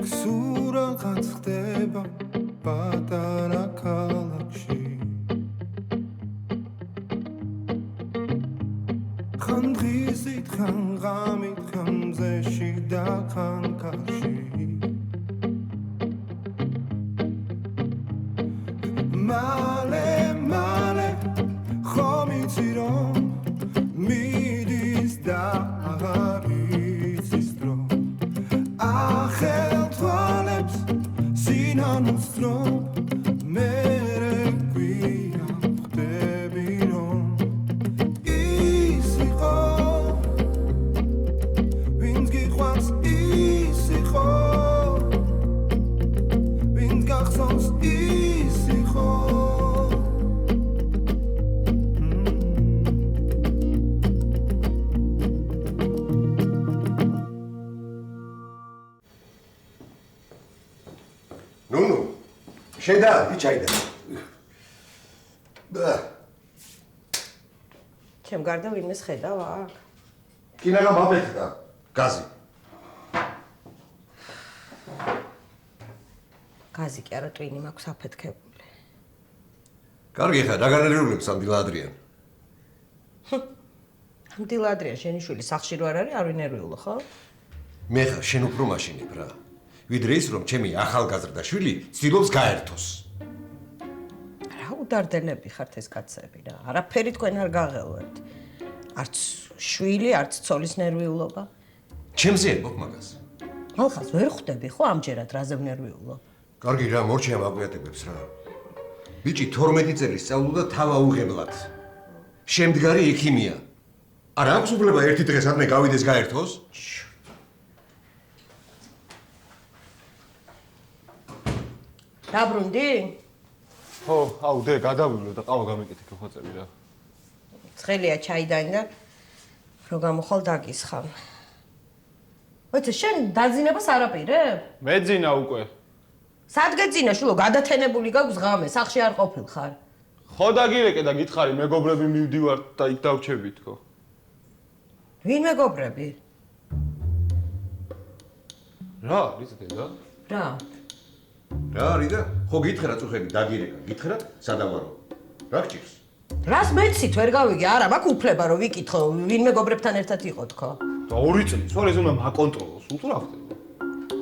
სურაღაც ხდება პატარა ქალაქში ხან დღისით ხან ღამით ხან მზეში და ხან კარში მალე ხომ იცი რომ მიდის და აღარ იცის დრო ახელ თვალებს სინანულს რომ მერე გვიან ხდები რომ ის იყო ვინც გიყვარს ის იყო ვინც გახსოვს ის იყო შედა, იჩაიდა. ჩემ გარდა ვინმე შეხედავ აქ? კინაღა მაბეთდა, გაზი. გაზი კი არა ტვინი მაქვს აფეთქებული. კარგი ხარ, რა განერეულებს ამ დილადრიან? ამ დილადრიან შენიშვილი სახში რო არ არის, არ ვინერვიულო, ხო? მე ხარ შენ უფრო მაშინებ რა. ვიდრე ის რომ ჩემი ახალგაზრდა შვილი ცდილობს გაერთოს. რა უდარდელები ხართ ეს კაცები რა. არაფერი თქვენ არ გაღელვებთ. არც შვილი, არც ცოლის ნერვიულობა. ჩემზე ებობ მაგას. ხალხას ვერ ხვდები ხო ამჯერად რაზე ვნერვიულო? კარგი რა, მორჩია მაგვიატებებს რა. ბიჭი 12 წელი სწავლობდა თავაუღებლად. შემდგარი ექიმია. არ აქვს უფლება ერთი დღე სადმე გავიდეს გაერთოს? დაბრუნდი? ხო, აუ დე გადავივლო და ყავა გამეკითხე ხოწები რა. ცხელია ჩაიდანი და რო გამოხვალ დაგისხავ. ვეცე შენ დაძინებას არაპირებ? მეძინა უკვე. სად გეძინა შულო გადათენებული გაქვს ღამე, სახში არ ყოფილ ხარ. ხო დაგირეკე და გითხარი მეგობრები მივდივართ და იქ დავჩები თქო. ვინ მეგობრები? რა, იცით და? რა? რა არის და ხო გითხრა რა წუხები დაგირეკა, გითხრა სადავარო. რა გჭირს? რას მეცით ვერ გავიგე, არა, მაქვს უფლება რომ ვიკითხო, ვინ მეგობრებთან ერთად იყო თქო. და 2 წელი, სულ ეს უნდა მაკონტროლოს, უთო რა ხდება?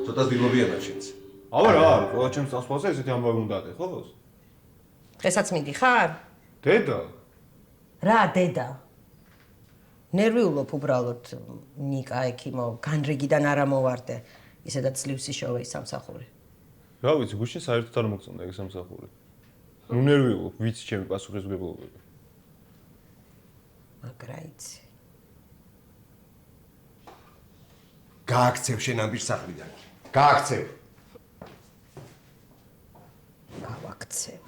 ცოტას დილობიანად შენც. აბა რა არის, ყველა ჩემს სასწავლზე ესეთი ამბავი უნდა ატეხოს? დღესაც მიდიხარ? დედა? რა დედა? ნერვიულობ უბრალოდ ნიკა ექიმო, განრიგიდან არ ამოვარდე. ისედაც ძლივსი შოვე ის სამსახური. რა ვიცი, გუშინ საერთოდ არ მოგწონდა ეს სამსახური. ნუ ნერვიულობ, ვიცი ჩემი პასუხისმგებლობები. მაგრა იცი. გააქცევ შენ ამბის სახლიდან. გააქცევ. გავაქცევ.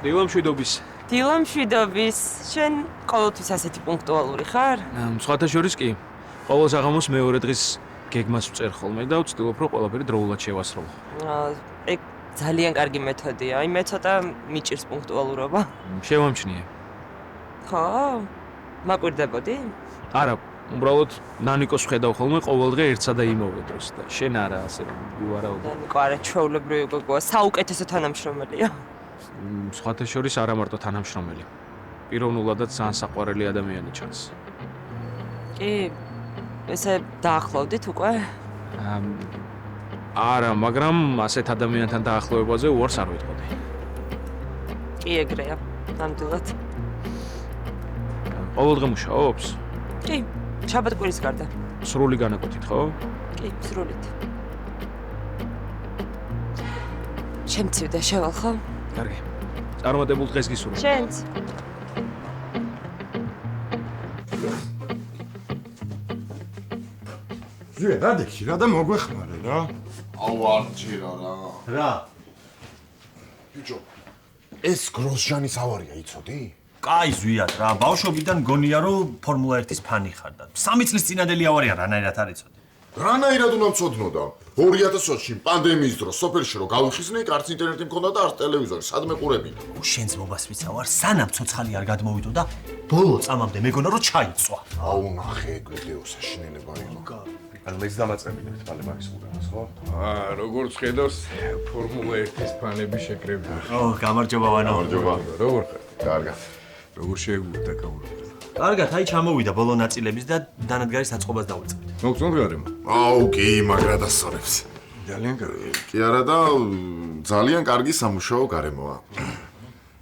დილამშვიდობის. დილამშვიდობის. შენ ყოველთვის ასეთი პუნქტუალური ხარ? სხვათა შორის კი. ყოველ საღამოს მეორე დღის გეგმას ვწერ ხოლმე და ვცდილობ რომ ყველაფერი დროულად შევასრულო. ეგ ძალიან კარგი მეთოდია. აი მე ცოტა მიჭირს პუნქტუალურობა. შევამჩნიე. ხო? მაკვირდებოდი? არა, უბრალოდ ნანიკოს ვხედავ ხოლმე ყოველ დღე ერთსა და იმავე დროს და შენ არა ასე რომ ვივარაუდო. ნანიკო არა ჩვეულებრივი გოგოა, საუკეთესო თანამშრომელია. სხვათა შორის არა მარტო თანამშრომელი. პიროვნულადაც ძალიან საყვარელი ადამიანი ჩანს. კი, ესე დაახლოვდით უკვე? არა, მაგრამ ასეთ ადამიანთან დაახლოებაზე უარს არ ვიტყოდი. კი, ეგრეა. ნამდვილად. ყოველ დღე მუშაობს? კი, შაბათ-კვირის გარდა. სრული განაკვეთით, ხო? კი, სრულით. შემცივდა შევალ ხო? კარგი. წარმატებულ დღეს გისურვებ. შენც. ზუე, დადიქი რა და მოგვეხმარე რა. აუ არ ჯერა რა. რა? ბიჭო, ეს გროსჟანის ავარია იცოდი? კაი ზვიად რა, ბავშვობიდან გონია რომ ფორმულა 1-ის ფანი ხარ და 3 წლის წინადელი ავარია რანაირად არ იცოდი. რანაირად უნდა მწოდნოდა? 2020-ში პანდემიის დროს სოფელში რო გავიხიზნე, არც ინტერნეტი მქონდა და არც ტელევიზორი, სადმე ყურებინა. შენს მობას ვიცა ვარ, სანამ ცოცხალი არ გადმოვიდო და ბოლო წამამდე მეგონა რომ ჩაიწვა. აუ ნახე, ვიდეო საშინელება იყო. ანუ მეც დამაწებინებთ მალე მაგის ყურებას, ხო? როგორც ხედავს, ფორმულა 1-ის ფანები შეკრებიან. გამარჯობა ვანო. გამარჯობა. როგორ ხარ? კარგად. როგორ შეგვიძლია გაურკვევი? კარგად, აი ჩამოვიდა ბოლო ნაწილების და დანადგარის აწყობას დავიწყებთ. მოგწონთ გარემო? აუ კი, მაგრა დასწორებს. ძალიან კარგი. კი არა და ძალიან კარგი სამუშაო გარემოა.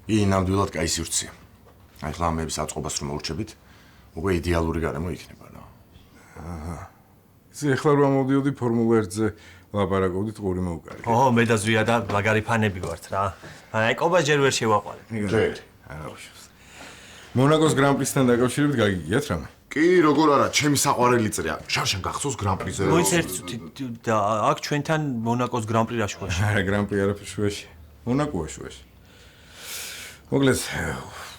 ი ნამდვილად კაი სივრცეა. აი ხლა ამების აწყობას რომ მოურჩებით, უკვე იდეალური გარემო იქნება რა. ისე ახლა რომ მოვდიოდი ფორმულა 1-ზე ლაპარაკობდით ყური მოვკარი. მე და ზვია და მაგარი ფანები ვართ რა. აი კობა ჯერ ვერ შევაყვალე. ჯერ. მონაკოს გრან-პრისთან დაკავშირებით გაგიგიათ რამე? კი, როგორ არა, ჩემი საყვარელი წრეა. შარშან გახსოვს გრან-პრიზე. მოიცერთ და აქ ჩვენთან მონაკოს გრან-პრი რაშუაში. არა, გრან-პრი არაფერ შუაში. მონაკოა შუაში. მოკლედ,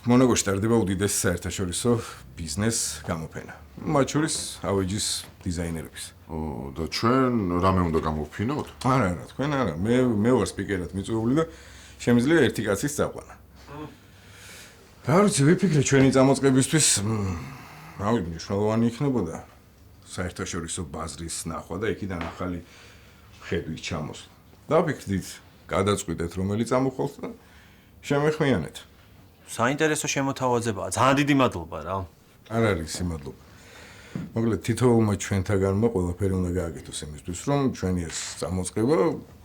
მონაკოში ტარდება უდიდესი საერთაშორისო ბიზნეს გამოფენა. მათ შორის ავეჯის დიზაინერების. და ჩვენ რამე უნდა გამოვფინოთ? არა, თქვენ არა. მე ვარ სპიკერად მიწვეული და შემიძლია ერთი კაცის წაყვანა. რა ვიცი, ვიფიქრე ჩვენი წამოწყებისთვის რავი, მნიშვნელოვანი იქნებოდა საერთაშორისო ბაზრის ნახვა და იქიდან ახალი ხედვის ჩამოსვლა. დავფიქრდით, გადაწყვიტეთ რომელი წამოხვალთ და შემეხმიანეთ. საინტერესო შემოთავაზებაა. ძალიან დიდი მადლობა რა. არ არის სიმადლობა. მოკლედ თითოეულმა ჩვენთაგანმა ყველაფერი უნდა გააკეთოს იმისთვის, რომ ჩვენი ეს წამოწყება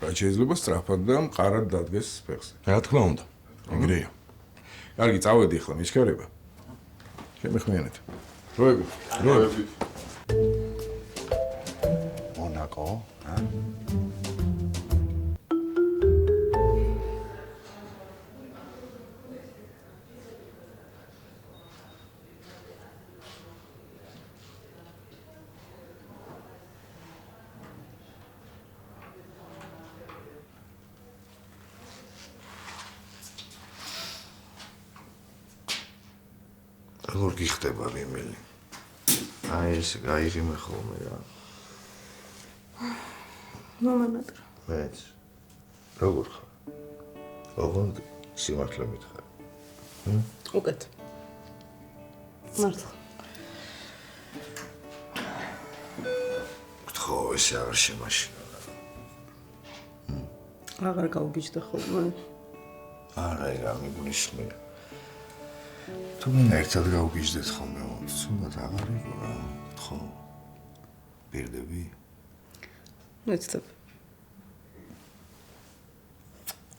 რაც შეიძლება სწრაფად და მყარად დადგეს ფეხზე. რა თქმა უნდა. ეგრეა. კარგი, წავედი ახლა მისქარება. შემეხმიანეთ. დროებით. მონაკო, როგორ გიხდება მემელი? აი ეს გაიღიმე ხოლმე რა. მომანატრა. მეც. როგორ ხარ? ოღონდ სიმართლე მითხარ. უკეთ. მართლა. ხო, ესე აღარ შემაშინა. აღარ გავგიჟდა ხოლმე. არა, ეგ მიგუნიშნია. თუ მან ერთად გავგიჟდეთ ხოლმე, თუნდაც აღარ იყო რა. ხო. პირდები? ნეცდებ.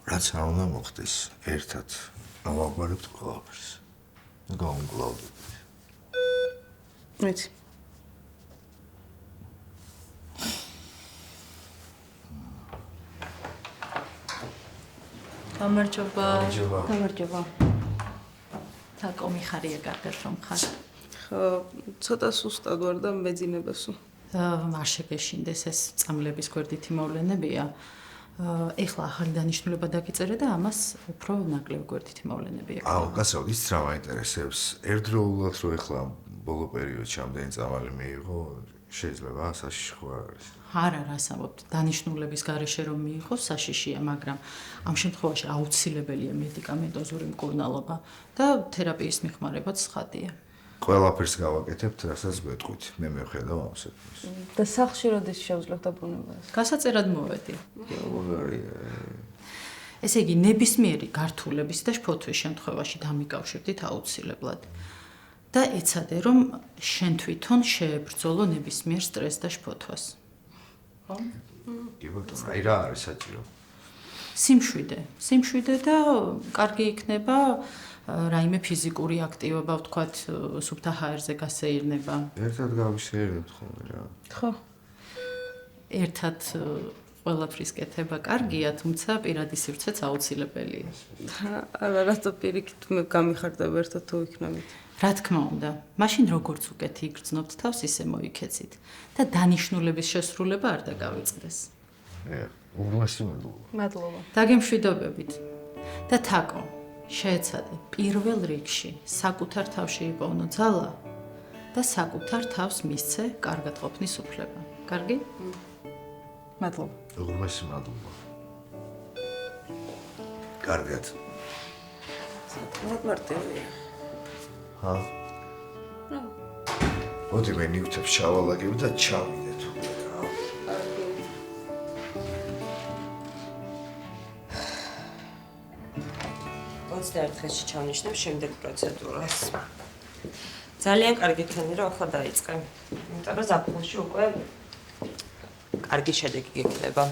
რაც არ უნდა მოხდეს, ერთად ავაგვარებთ ყველაფერს. გავუმკლავდებით. მეც. გამარჯობა. გამარჯობა. თაკო მიხარია კარგად რომ ხარ. ხო, ცოტა სუსტად ვარ და მეძინებასო. არ შეგეშინდეს ეს წამლების გვერდითი მოვლენებია. ეხლა ახალი დანიშნულება დაგიწერე და ამას უფრო ნაკლებ გვერდითი მოვლენები აქვს. აუ, გასავთ, ის რა მაინტერესებს. ერთდროულად რო ეხლა ბოლო პერიოდში ამდენი წამალი მიიღო, შეიძლება საშიში არ არის. არა, რას ამბობთ, დანიშნულების გარეშე რომ მიიღო, საშიშია, მაგრამ ამ შემთხვევაში აუცილებელია მედიკამენტოზური მკურნალობა და თერაპიის მიხმარებაც ცხადია. ყველაფერს გავაკეთებთ, რასაც გვეტყვით. მე მევხედავ ამ საქმეს. და სახლში როდის შევძლებ დაბრუნებას? გასაწერად მოვედი. როგორია? ესე იგი, ნებისმიერი გართულების და შფოთვის შემთხვევაში დამიკავშირდით აუცილებლად. და ეცადე, რომ შენ თვითონ შეებრძოლო ნებისმიერ სტრესს და შფოთვას. ხო? კი ბატონო, აი რა არის საჭირო? სიმშვიდე და კარგი იქნება რაიმე ფიზიკური აქტივობა, ვთქვათ, სუფთა ჰაერზე გასეირნება. ერთად გავისეირებთ ხოლმე რა. ხო. ერთად ყველაფრის კეთება კარგია, თუმცა პირადი სივრცეც აუცილებელია. არა, რატო პირიქით მე გამიხარდება ერთად თუ იქნებით. რა თქმა უნდა, მაშინ როგორც უკეთი იგრძნობთ თავს, ისე მოიქეცით და დანიშნულების შესრულება არ დაგავიწყდეს. უღრმესი მადლობა. მადლობა. დაგემშვიდობებით. და თაკო, შეეცადე პირველ რიგში საკუთარ თავში იპოვნო ძალა და საკუთარ თავს მისცე კარგად ყოფნის უფლება. კარგი? მადლობა. როგორ მასი მადლობა. კარგად. საკმაოდ მარტივია. ჰა? მოდი მე ნივთებს ჩავალაგებ და ჩავიდე თუ. დღეში ჩავნიშნებ შემდეგ პროცედურას. ძალიან კარგი ქენი რომ ახლა დაიწყე. იმიტომ რომ ზაფხულში უკვე კარგი შედეგი გექნება.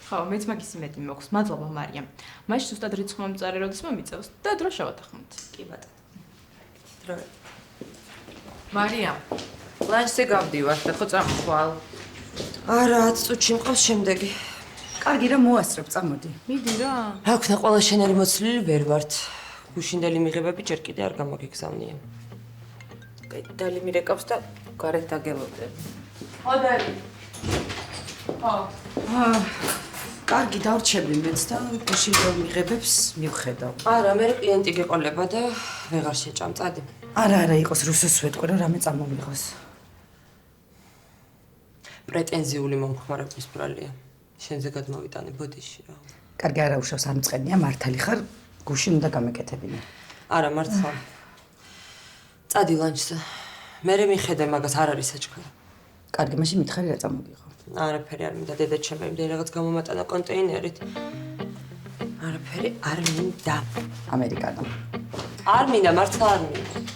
ხო, მეც მაგის იმედი მოქვს. მადლობა მარიამ. მაშინ ზუსტად რიცხვ მომწარე როდის მომიწევს და დრო შევათანხმოთ. კი ბატონო. დრო. მარიამ, ლანჩზე გავდივარ და ხო წამოხვალ. არა, 10 წუთში მყავს შემდეგი. კარგი რა მოასწრებ, წამოდი. მიდი რა. რა ვქნა ყველა შენერი მოცლილი ვერ ვართ. გუშინდელი მიღებები ჯერ კიდე არ გამოგიგზავნია. დალი მირეკავს და გარეთ დაგელოდებ. ოდარი. ხო. კარგი დავრჩები მეც და გუშინდელ მიღებებს მივხედავ. არა, მე კლიენტი გეყოლება და ვეღარ შეჭამწადი. არა, იყოს რუსოს ვეთქვი რომ რამე წამომიღოს. პრეტენზიული მომხმარებლის ბრალია. შენზე გადმოვიტანე ბოდიში რა. კარგი არა უშავს არ მწყენია, მართალი ხარ, გუშინ უნდა გამეკეთებინე. არა, მართლა. წადი ლანჩზე. მე მიხედე მაგას არ არის საჩქარა. კარგი, მაშინ მითხარი რა წამოგიღო. არაფერი არ მინდა დედა ჩემი, იმდენ რაღაც გამომატანა კონტეინერით. არაფერი არ მინდა. ამერიკანო. არ მინდა, მართლა არ მინდა.